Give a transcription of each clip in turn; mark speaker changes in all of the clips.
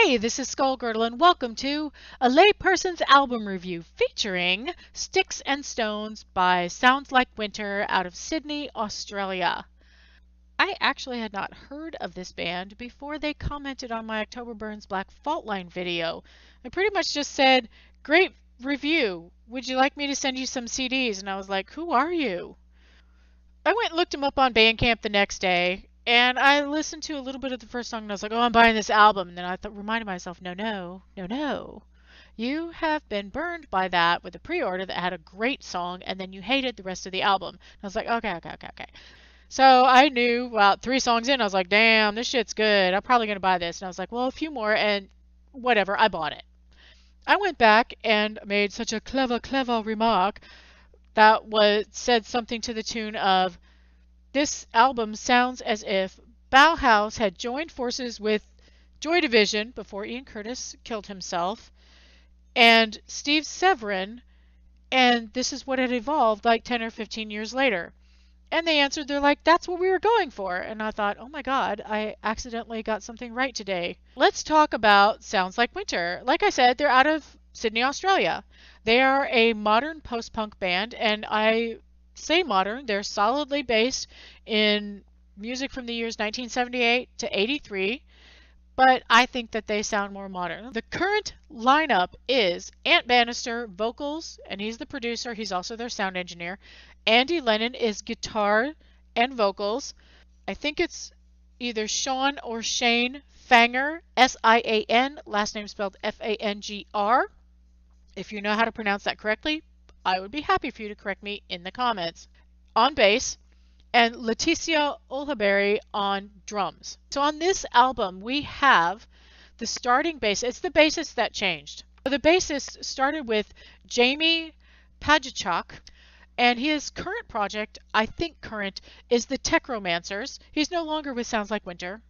Speaker 1: Hey, this is Skullgirdle and welcome to a Layperson's album review featuring Sticks and Stones by Sounds Like Winter out of Sydney, Australia. I actually had not heard of this band before they commented on my October Burns Black Fault Line video. I pretty much just said, "Great review. Would you like me to send you some CDs?" And I was like, "Who are you?" I went and looked him up on Bandcamp the next day, and I listened to a little bit of the first song, and I was like, "Oh, I'm buying this album." And then I reminded myself, no, no, no, no. You have been burned by that with a pre-order that had a great song, and then you hated the rest of the album. And I was like, okay, okay, okay, okay. So I knew about 3 songs in, I was like, damn, this shit's good. I'm probably going to buy this. And I was like, well, a few more, and whatever, I bought it. I went back and made such a clever, clever remark that said something to the tune of, this album sounds as if Bauhaus had joined forces with Joy Division before Ian Curtis killed himself and Steve Severin, and this is what had evolved like 10 or 15 years later. And they answered, they're like, that's what we were going for. And I thought, oh my God, I accidentally got something right today. Let's talk about Sounds Like Winter. Like I said, they're out of Sydney, Australia. They are a modern post-punk band, and I say modern, they're solidly based in music from the years 1978 to 83, but I think that they sound more modern. The current lineup is Ant Bannister, vocals, and he's the producer, he's also their sound engineer. Andy Lennon is guitar and vocals. I think it's either Sean or Shane Fanger, S-I-A-N, last name spelled F-A-N-G-R. If you know how to pronounce that correctly, I would be happy for you to correct me in the comments. On bass, and Leticia Olhaberry on drums. So on this album, we have the starting bass. It's the bassist that changed. So the bassist started with Jamie Pajachuk, and his current project, I think current, is the Techromancers. He's no longer with Sounds Like Winter.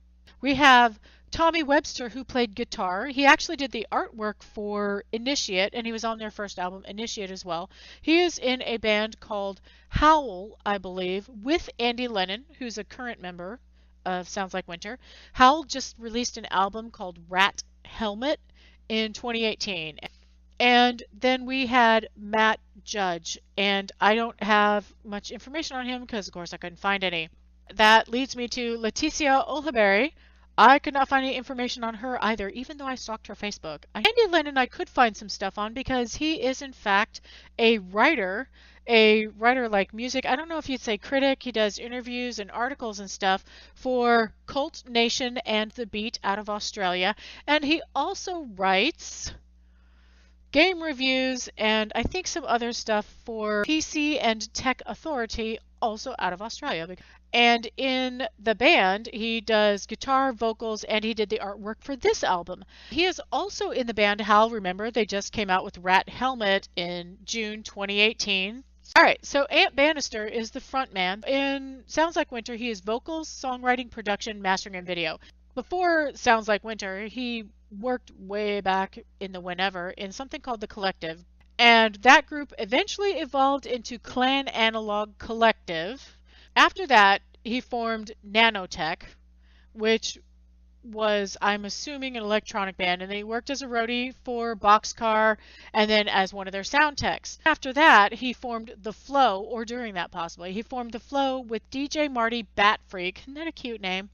Speaker 1: We have Tommy Webster, who played guitar. He actually did the artwork for Initiate, and he was on their first album, Initiate, as well. He is in a band called Howl, I believe, with Andy Lennon, who's a current member of Sounds Like Winter. Howl just released an album called Rat Helmet in 2018. And then we had Matt Judge, and I don't have much information on him because, of course, I couldn't find any. That leads me to Leticia Olhaberry. I could not find any information on her either, even though I stalked her Facebook. Andy Lennon I could find some stuff on because he is in fact a writer like music. I don't know if you'd say critic. He does interviews and articles and stuff for Cult Nation and The Beat out of Australia. And he also writes game reviews and I think some other stuff for PC and Tech Authority, also out of Australia. And in the band, he does guitar, vocals, and he did the artwork for this album. He is also in the band Howl. Remember, they just came out with Rat Helmet in June 2018. All right, so Ant Bannister is the front man. In Sounds Like Winter, he is vocals, songwriting, production, mastering, and video. Before Sounds Like Winter, he worked way back in the whenever in something called The Collective. And that group eventually evolved into Clan Analog Collective. After that, he formed Nanotech, which was, I'm assuming, an electronic band, and then he worked as a roadie for Boxcar and then as one of their sound techs. After that, he formed The Flow, or during that possibly, he formed The Flow with DJ Marty Batfreak. Isn't that a cute name?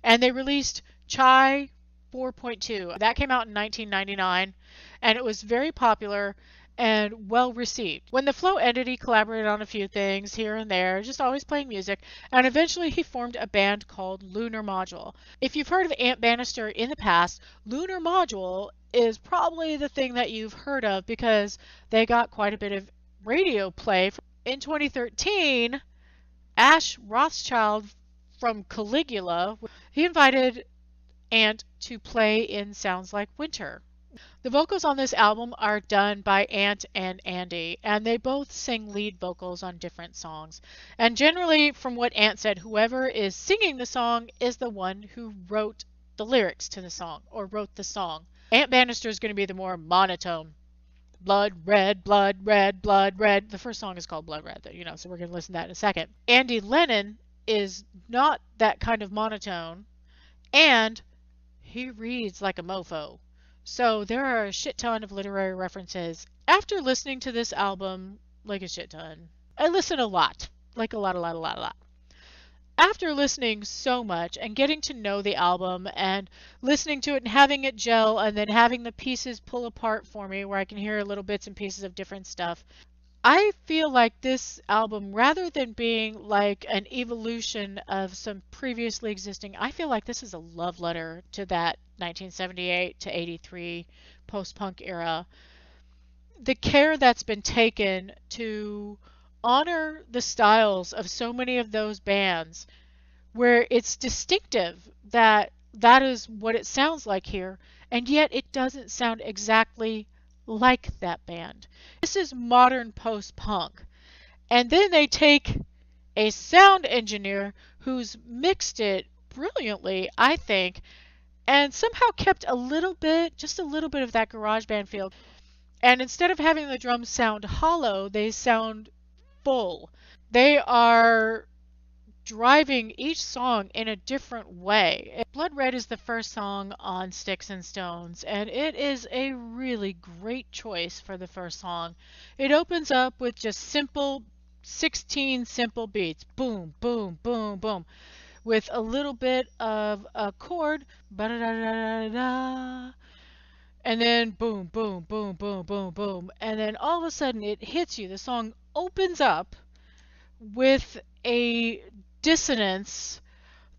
Speaker 1: And they released Chai 4.2. That came out in 1999, and it was very popular and well received. When The Flow ended, he collaborated on a few things here and there, just always playing music, and eventually he formed a band called Lunar Module. If you've heard of Ant Bannister in the past, Lunar Module is probably the thing that you've heard of because they got quite a bit of radio play. In 2013, Ash Rothschild from Caligula, he invited Ant to play in Sounds Like Winter. The vocals on this album are done by Ant and Andy, and they both sing lead vocals on different songs. And generally, from what Ant said, whoever is singing the song is the one who wrote the lyrics to the song, or wrote the song. Ant Bannister is going to be the more monotone. Blood red, blood red, blood red. The first song is called Blood Red, so we're going to listen to that in a second. Andy Lennon is not that kind of monotone, and he reads like a mofo. So there are a shit ton of literary references. After listening to this album, like a shit ton, I listen a lot. Like a lot. After listening so much and getting to know the album and listening to it and having it gel and then having the pieces pull apart for me where I can hear little bits and pieces of different stuff, I feel like this album, rather than being like an evolution of some previously existing, I feel like this is a love letter to that 1978 to 83 post-punk era. The care that's been taken to honor the styles of so many of those bands where it's distinctive that that is what it sounds like here, and yet it doesn't sound exactly like that band. This is modern post-punk. And then they take a sound engineer who's mixed it brilliantly, I think, and somehow kept a little bit, just a little bit of that garage band feel. And instead of having the drums sound hollow, they sound full. They are driving each song in a different way. Blood Red is the first song on Sticks and Stones, and it is a really great choice for the first song. It opens up with just 16 simple beats. Boom, boom, boom, boom. With a little bit of a chord. Ba-da-da-da-da-da. And then boom, boom, boom, boom, boom, boom. And then all of a sudden it hits you. The song opens up with a dissonance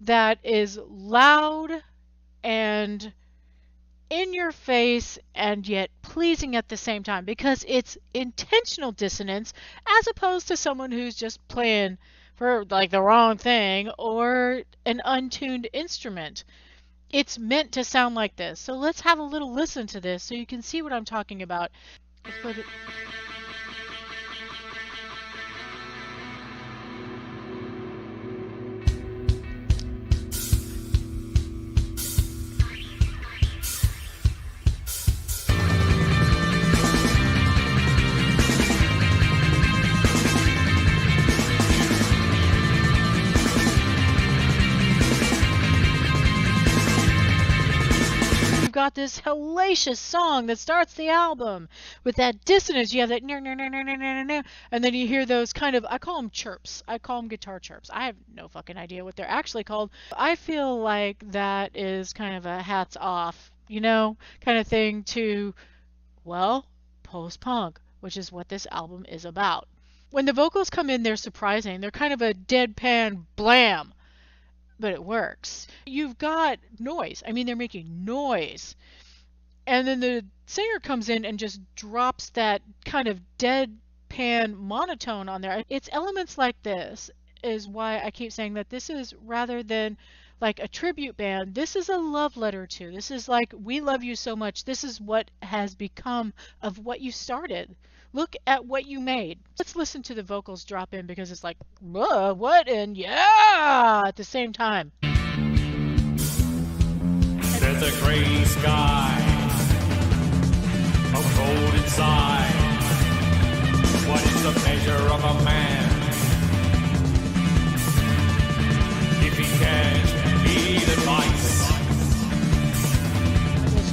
Speaker 1: that is loud and in your face and yet pleasing at the same time, because it's intentional dissonance as opposed to someone who's just playing for like the wrong thing or an untuned instrument. It's meant to sound like this. So let's have a little listen to this so you can see what I'm talking about. Let's put it. Got this hellacious song that starts the album with that dissonance. You have that and then you hear those kind of, I call them chirps. I call them guitar chirps. I have no fucking idea what they're actually called. I feel like that is kind of a hats off, kind of thing to, well, post-punk, which is what this album is about. When the vocals come in, they're surprising. They're kind of a deadpan blam. But it works. You've got noise. I mean, they're making noise. And then the singer comes in and just drops that kind of deadpan monotone on there. It's elements like this is why I keep saying that this is, rather than like a tribute band, this is a love letter to. This is like, we love you so much. This is what has become of what you started. Look at what you made. Let's listen to the vocals drop in, because it's like, what, and yeah, at the same time.
Speaker 2: There's a gray sky, a cold inside. What is the measure of a man if he can't need advice?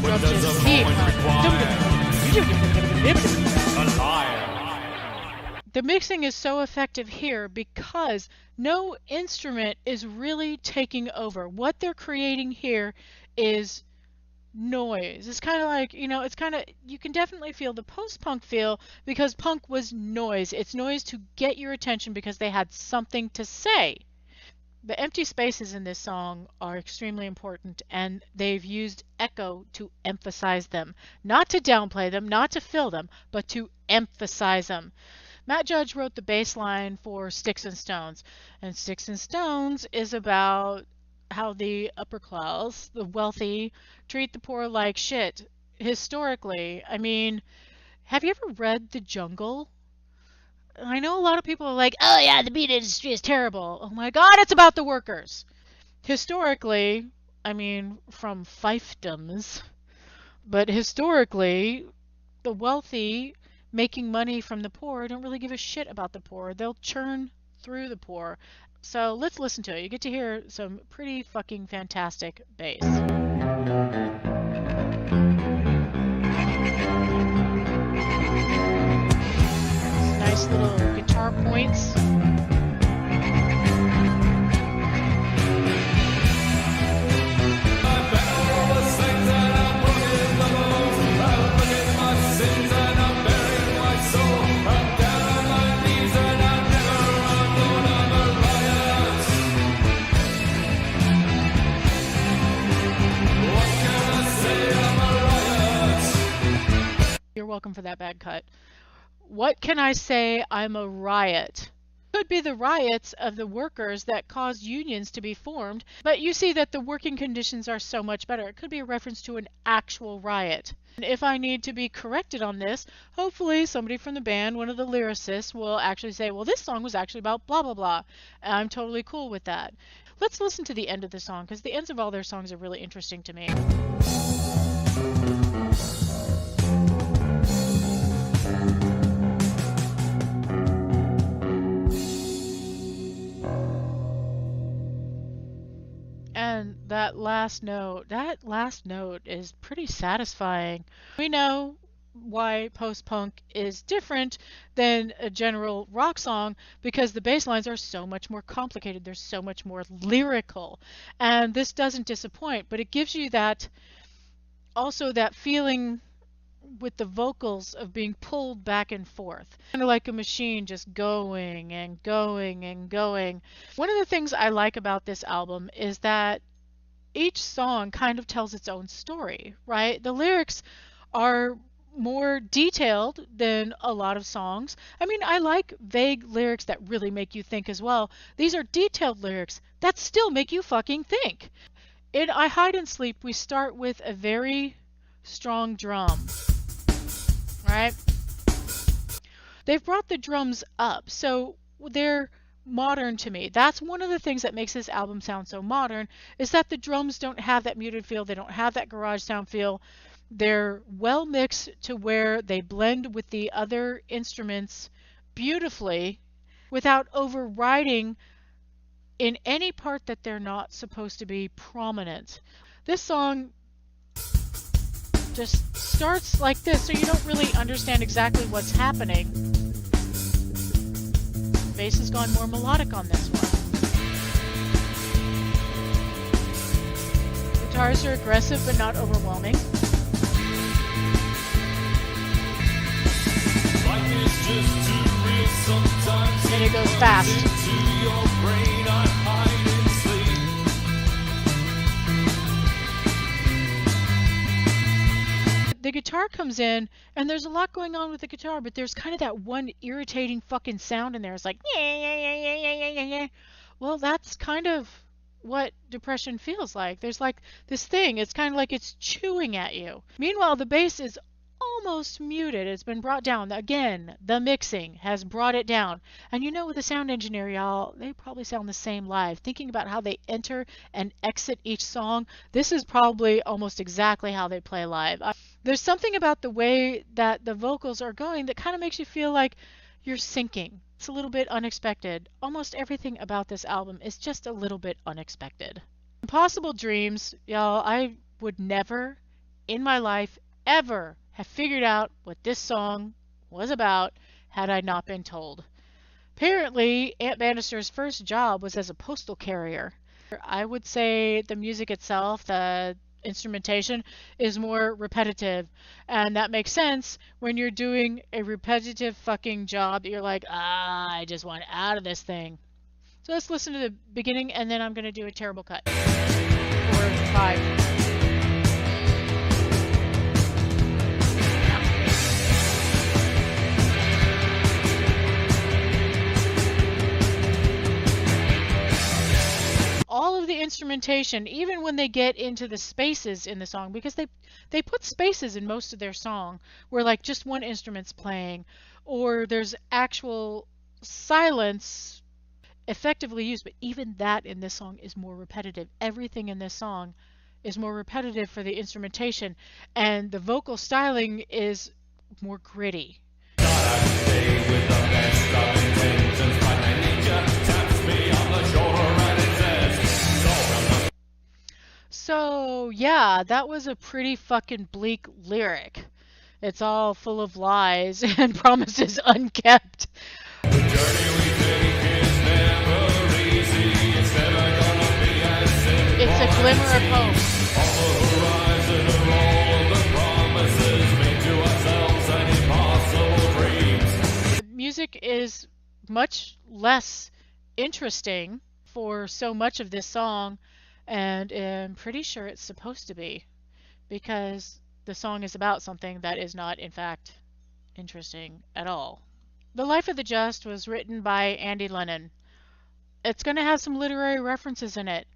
Speaker 2: What does a moment require? A liar.
Speaker 1: The mixing is so effective here because no instrument is really taking over. What they're creating here is noise. It's kind of like, you can definitely feel the post-punk feel, because punk was noise. It's noise to get your attention because they had something to say. The empty spaces in this song are extremely important, and they've used echo to emphasize them. Not to downplay them, not to fill them, but to emphasize them. Matt Judge wrote the bass line for Sticks and Stones, and Sticks and Stones is about how the upper class, the wealthy, treat the poor like shit. Historically, I mean, have you ever read The Jungle? I know a lot of people are like, oh yeah, the meat industry is terrible. Oh my god, it's about the workers. Historically, I mean, from fiefdoms, but historically, the wealthy making money from the poor don't really give a shit about the poor. They'll churn through the poor. So let's listen to it. You get to hear some pretty fucking fantastic bass. Nice little guitar points. You're welcome for that bad cut. What can I say? I'm a riot. Could be the riots of the workers that caused unions to be formed, but you see that the working conditions are so much better. It could be a reference to an actual riot. And if I need to be corrected on this, hopefully somebody from the band, one of the lyricists, will actually say, well, this song was actually about blah, blah, blah. And I'm totally cool with that. Let's listen to the end of the song, because the ends of all their songs are really interesting to me. And that last note is pretty satisfying. We know why post-punk is different than a general rock song because the bass lines are so much more complicated. They're so much more lyrical. And this doesn't disappoint, but it gives you that also that feeling with the vocals of being pulled back and forth, kind of like a machine just going and going and going. One of the things I like about this album is that each song kind of tells its own story, right? The lyrics are more detailed than a lot of songs. I mean, I like vague lyrics that really make you think as well. These are detailed lyrics that still make you fucking think. In I Hide and Sleep, we start with a very strong drum, right? They've brought the drums up, so they're modern to me. That's one of the things that makes this album sound so modern, is that the drums don't have that muted feel. They don't have that garage sound feel. They're well mixed to where they blend with the other instruments beautifully without overriding in any part that they're not supposed to be prominent. This song just starts like this, so you don't really understand exactly what's happening. Bass has gone more melodic on this one. Guitars are aggressive but not overwhelming. And it goes fast. The guitar comes in, and there's a lot going on with the guitar, but there's kind of that one irritating fucking sound in there. It's like, yeah, yeah, yeah, yeah, yeah, yeah, yeah, yeah. Well, that's kind of what depression feels like. There's like this thing. It's kind of like it's chewing at you. Meanwhile, the bass is almost muted. It's been brought down. Again, the mixing has brought it down. And you know, with the sound engineer, y'all, they probably sound the same live. Thinking about how they enter and exit each song, this is probably almost exactly how they play live. There's something about the way that the vocals are going that kind of makes you feel like you're sinking. It's a little bit unexpected. Almost everything about this album is just a little bit unexpected. Impossible Dreams, y'all, I would never in my life ever have figured out what this song was about had I not been told. Apparently, Aunt Bannister's first job was as a postal carrier. I would say the music itself, the instrumentation, is more repetitive, and that makes sense when you're doing a repetitive fucking job that you're like, I just want out of this thing. So let's listen to the beginning, and then I'm going to do a terrible cut. Or 5. All of the instrumentation, even when they get into the spaces in the song, because they put spaces in most of their song where like just one instrument's playing, or there's actual silence effectively used, but even that in this song is more repetitive. Everything in this song is more repetitive for the instrumentation, and the vocal styling is more gritty. So, yeah, that was a pretty fucking bleak lyric. It's all full of lies and promises unkept.
Speaker 2: The journey we take is never easy. It's never gonna be as simple.
Speaker 1: It's a glimmer of hope.
Speaker 2: On the horizon are all of the promises made to ourselves and impossible dreams.
Speaker 1: The music is much less interesting for so much of this song, and I'm pretty sure it's supposed to be, because the song is about something that is not, in fact, interesting at all. The Life of the Just was written by Andy Lennon. It's going to have some literary references in it,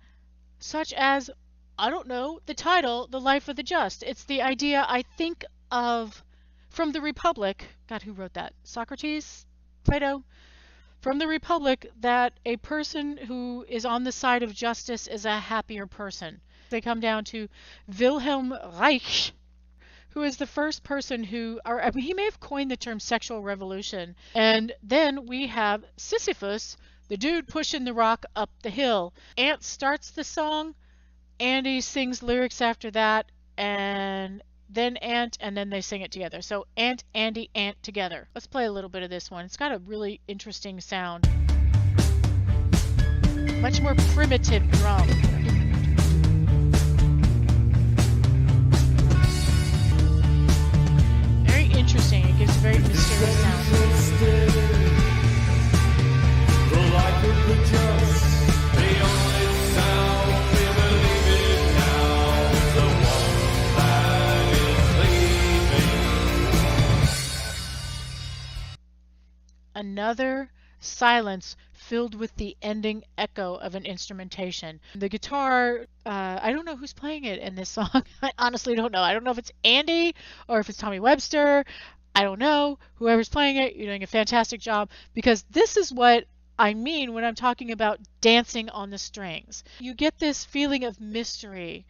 Speaker 1: such as, I don't know, the title, The Life of the Just. It's the idea, I think, of from the Republic. God, who wrote that? Socrates? Plato? From the Republic, that a person who is on the side of justice is a happier person. They come down to Wilhelm Reich, who is the first person who, or I mean, he may have coined the term sexual revolution. And then we have Sisyphus, the dude pushing the rock up the hill. Ant starts the song, Andy sings lyrics after that, and then Ant, and then they sing it together. So Ant, Andy, Ant together. Let's play a little bit of this one. It's got a really interesting sound. Much more primitive drum. Very interesting. It gives a very mysterious sound.
Speaker 2: The life of the just, the only sound we believe in now is the one that is leaving.
Speaker 1: Another silence filled with the ending echo of an instrumentation. The guitar, I don't know who's playing it in this song. I honestly don't know. I don't know if it's Andy or if it's Tommy Webster. I don't know. Whoever's playing it, you're doing a fantastic job, because this is what I mean when I'm talking about dancing on the strings. You get this feeling of mystery,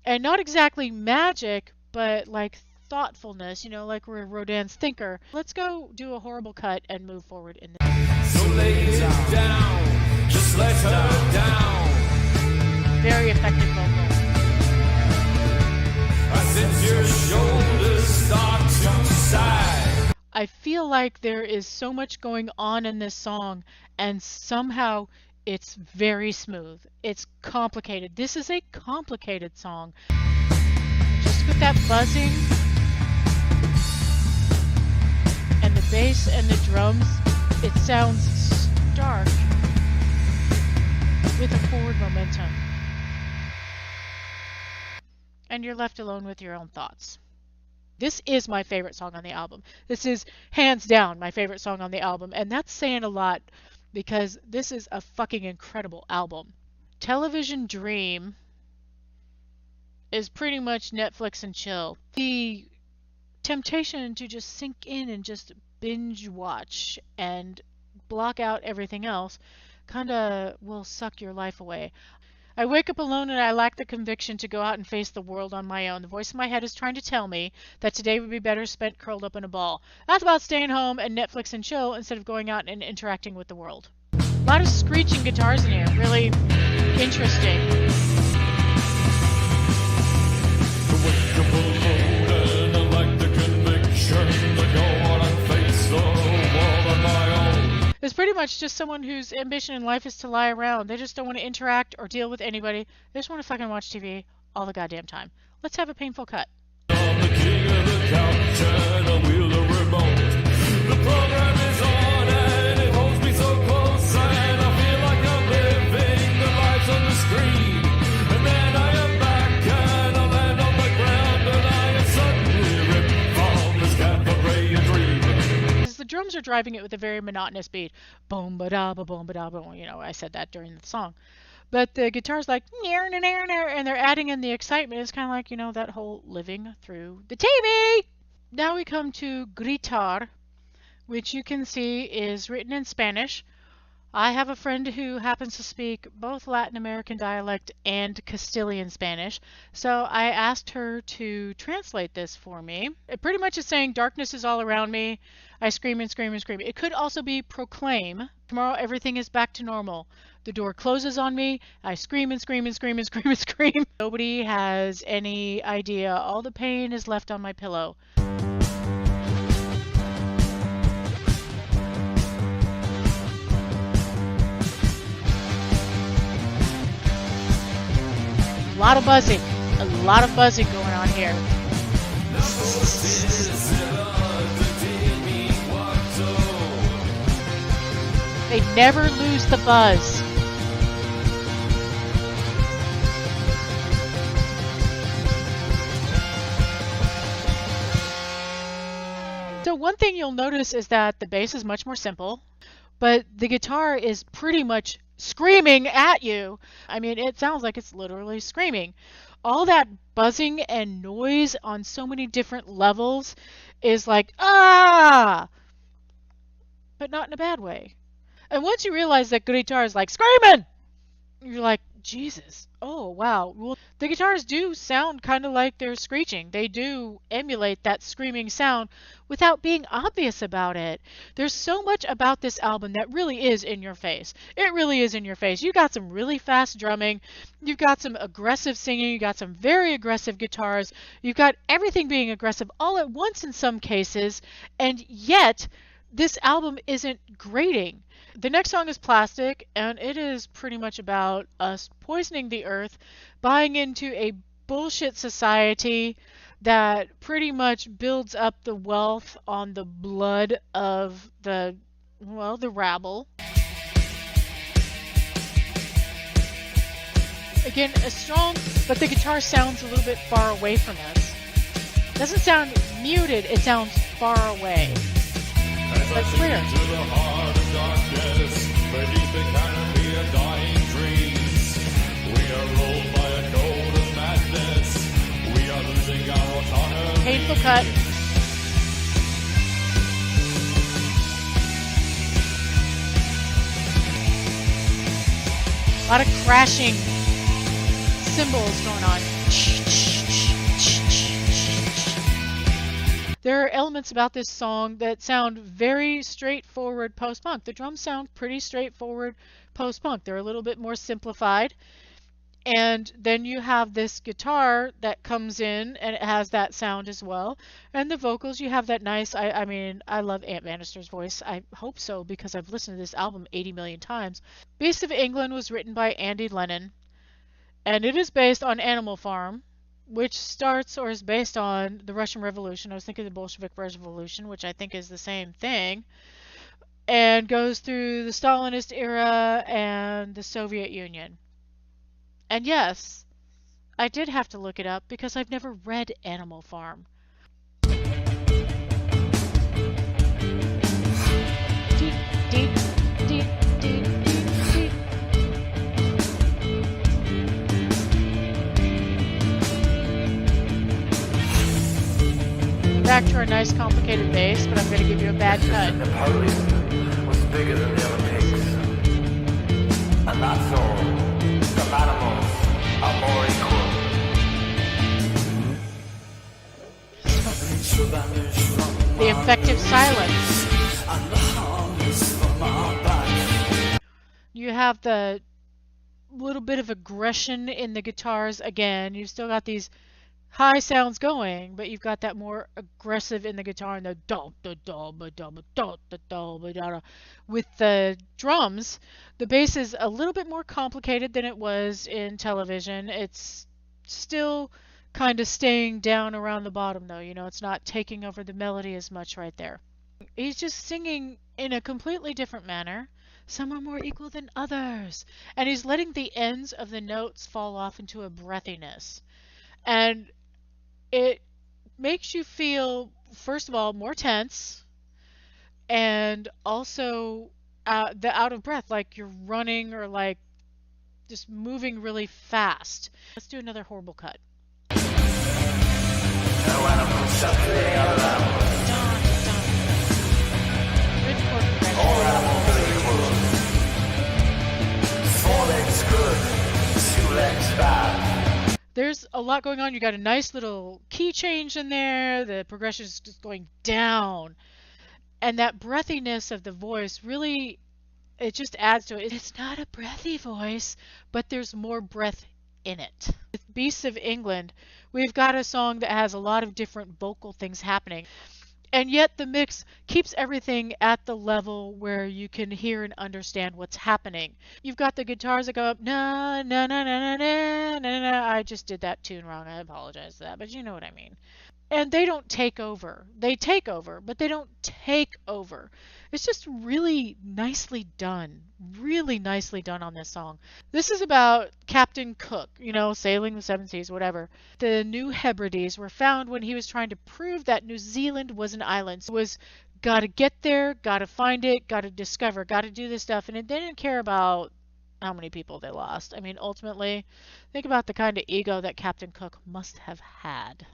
Speaker 1: and not exactly magic, but like thoughtfulness, you know, like we're Rodin's thinker. Let's go do a horrible cut and move forward in this.
Speaker 2: So lay it down, just let her down.
Speaker 1: Very effective vocal.
Speaker 2: Since your shoulders start to sigh.
Speaker 1: I feel like there is so much going on in this song, and somehow it's very smooth. It's complicated. This is a complicated song. Just with that buzzing and the bass and the drums, it sounds stark with a forward momentum. And you're left alone with your own thoughts. This is my favorite song on the album. This is hands down my favorite song on the album, and that's saying a lot, because this is a fucking incredible album. Television Dream is pretty much Netflix and chill. The temptation to just sink in and just binge watch and block out everything else kind of will suck your life away. I wake up alone and I lack the conviction to go out and face the world on my own. The voice in my head is trying to tell me that today would be better spent curled up in a ball. That's about staying home and Netflix and chill instead of going out and interacting with the world. A lot of screeching guitars in here. Really interesting. It's pretty much just someone whose ambition in life is to lie around. They just don't want to interact or deal with anybody. They just want to fucking watch TV all the goddamn time. Let's have a painful cut.
Speaker 2: I'm the king of the couch and I wield the remote. The program is on and it holds me so close, and I feel like I'm living the lives on the screen. And then I am back and I land on the ground and I am suddenly ripped from this Cabaret dream.
Speaker 1: The drums are driving it with a very monotonous beat. Boom ba da ba boom ba da boom. You know, I said that during the song. But the guitar's like, and they're adding in the excitement. It's kind of like, you know, that whole living through the TV. Now we come to Gritar, which you can see is written in Spanish. I have a friend who happens to speak both Latin American dialect and Castilian Spanish, so I asked her to translate this for me. It pretty much is saying, darkness is all around me. I scream and scream and scream. It could also be proclaim. Tomorrow everything is back to normal. The door closes on me. I scream and scream and scream and scream and scream. Nobody has any idea. All the pain is left on my pillow. A lot of buzzing. A lot of buzzing going on here. They never lose the buzz. So one thing you'll notice is that the bass is much more simple, but the guitar is pretty much screaming at you. I mean, it sounds like it's literally screaming. All that buzzing and noise on so many different levels is like, ah! But not in a bad way. And once you realize that good guitar is like screaming, you're like, Jesus, oh wow. Well, the guitars do sound kind of like they're screeching. They do emulate that screaming sound without being obvious about it. There's so much about this album that really is in your face. It really is in your face. You got some really fast drumming. You've got some aggressive singing. You got some very aggressive guitars. You've got everything being aggressive all at once in some cases, and yet this album isn't grating. The next song is Plastic, and it is pretty much about us poisoning the earth, buying into a bullshit society that pretty much builds up the wealth on the blood of the rabble. Again, a strong, but the guitar sounds a little bit far away from us. It doesn't sound muted, it sounds far away. But clear.
Speaker 2: Beneath the canopy of dying trees, we are ruled by a code of madness. We are losing our autonomy.
Speaker 1: Painful cut. A lot of crashing cymbals going on. There are elements about this song that sound very straightforward post-punk. The drums sound pretty straightforward post-punk. They're a little bit more simplified. And then you have this guitar that comes in and it has that sound as well. And the vocals, you have that nice, I mean, I love Ant Bannister's voice. I hope so because I've listened to this album 80 million times. Beast of England was written by Andy Lennon. And it is based on Animal Farm, which starts or is based on the Russian Revolution. I was thinking the Bolshevik Revolution, which I think is the same thing, and goes through the Stalinist era and the Soviet Union. And yes, I did have to look it up because I've never read Animal Farm. Deep, deep, deep, deep, deep, deep. Back to our nice complicated bass, but I'm going to give you a bad cut.
Speaker 3: Napoleon was bigger than the Olympics. And that's all. The animals are more equal.
Speaker 1: The effective silence. You have the little bit of aggression in the guitars again. You've still got these high sounds going, but you've got that more aggressive in the guitar and the da da da ba da ba da da da ba da da. With the drums, the bass is a little bit more complicated than it was in Television. It's still kind of staying down around the bottom though, you know, it's not taking over the melody as much right there. He's just singing in a completely different manner. Some are more equal than others. And he's letting the ends of the notes fall off into a breathiness. And it makes you feel, first of all, more tense and also the out of breath, like you're running or like just moving really fast. Let's do another horrible cut. Good chord progression. There's a lot going on. You got a nice little key change in there. The progression is just going down. And that breathiness of the voice really it just adds to it. It's not a breathy voice, but there's more breath in it. With Beasts of England, we've got a song that has a lot of different vocal things happening. And yet the mix keeps everything at the level where you can hear and understand what's happening. You've got the guitars that go up, na na na na na na na na. I just did that tune wrong. I apologize for that, but you know what I mean. And they don't take over. They take over, but they don't take over. It's just really nicely done. Really nicely done on this song. This is about Captain Cook, you know, sailing the seven seas, whatever. The New Hebrides were found when he was trying to prove that New Zealand was an island. So it was gotta get there, gotta find it, gotta discover, gotta do this stuff. And they didn't care about how many people they lost. I mean, ultimately, think about the kind of ego that Captain Cook must have had.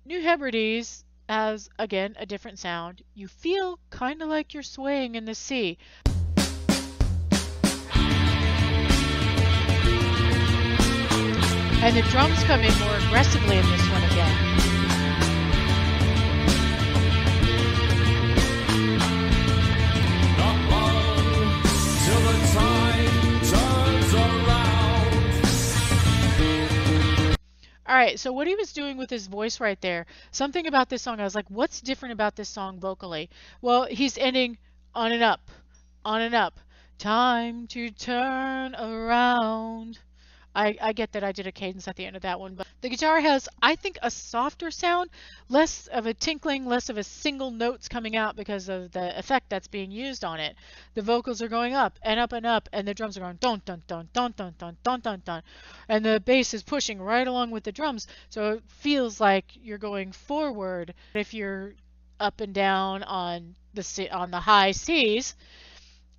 Speaker 1: New Hebrides has, again, a different sound. You feel kind of like you're swaying in the sea. And the drums come in more aggressively in this one again.
Speaker 2: Not long till the tide turns around.
Speaker 1: All right, so what he was doing with his voice right there, something about this song, I was like, what's different about this song vocally? Well, he's ending on and up, on and up. Time to turn around. I get that I did a cadence at the end of that one, but the guitar has, I think, a softer sound, less of a tinkling, less of a single notes coming out because of the effect that's being used on it. The vocals are going up and up and up, and the drums are going dun dun dun dun dun dun dun dun dun, and the bass is pushing right along with the drums, so it feels like you're going forward. If you're up and down on the high C's,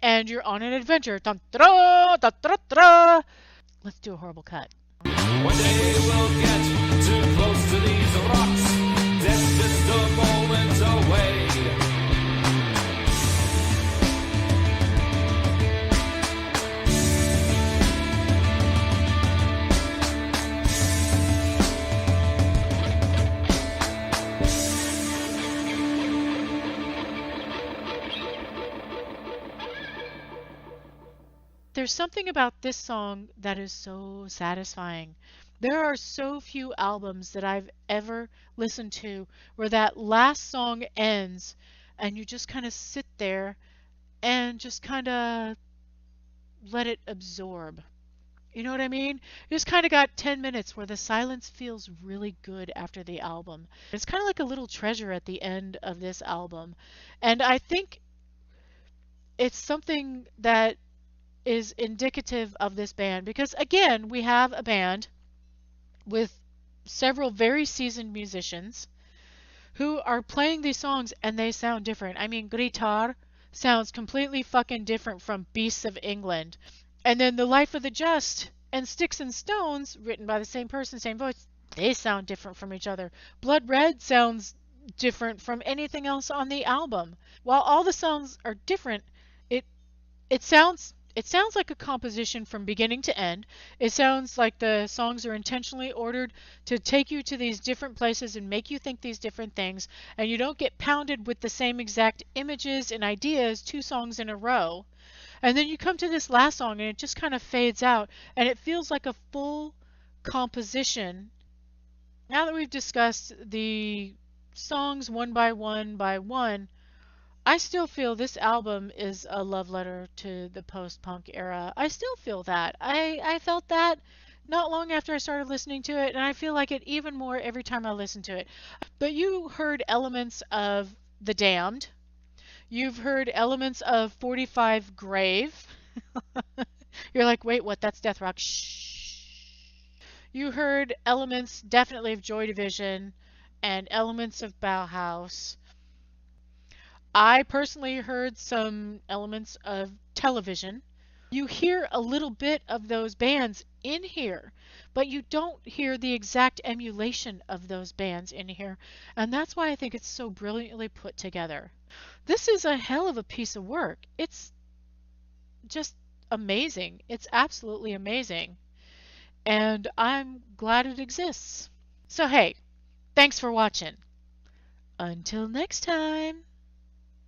Speaker 1: and you're on an adventure, dun da da da da. Let's do a horrible cut.
Speaker 2: One day we'll get too close to these rocks. Death's just a moment away.
Speaker 1: There's something about this song that is so satisfying. There are so few albums that I've ever listened to where that last song ends and you just kind of sit there and just kind of let it absorb. You know what I mean? You just kind of got 10 minutes where the silence feels really good after the album. It's kind of like a little treasure at the end of this album. And I think it's something that is indicative of this band because, again, we have a band with several very seasoned musicians who are playing these songs and they sound different. I mean, Guitar sounds completely fucking different from Beasts of England. And then The Life of the Just and Sticks and Stones, written by the same person, same voice, they sound different from each other. Blood Red sounds different from anything else on the album. While all the sounds are different, it sounds like a composition from beginning to end. It sounds like the songs are intentionally ordered to take you to these different places and make you think these different things, and you don't get pounded with the same exact images and ideas 2 songs in a row. And then you come to this last song and it just kind of fades out and it feels like a full composition. Now that we've discussed the songs one by one, I still feel this album is a love letter to the post-punk era. I still feel that. I felt that not long after I started listening to it, and I feel like it even more every time I listen to it. But you heard elements of The Damned. You've heard elements of 45 Grave. You're like, wait, what? That's death rock. Shh. You heard elements definitely of Joy Division and elements of Bauhaus. I personally heard some elements of Television. You hear a little bit of those bands in here, but you don't hear the exact emulation of those bands in here, and that's why I think it's so brilliantly put together. This is a hell of a piece of work. It's just amazing. It's absolutely amazing, and I'm glad it exists. So hey, thanks for watching. Until next time.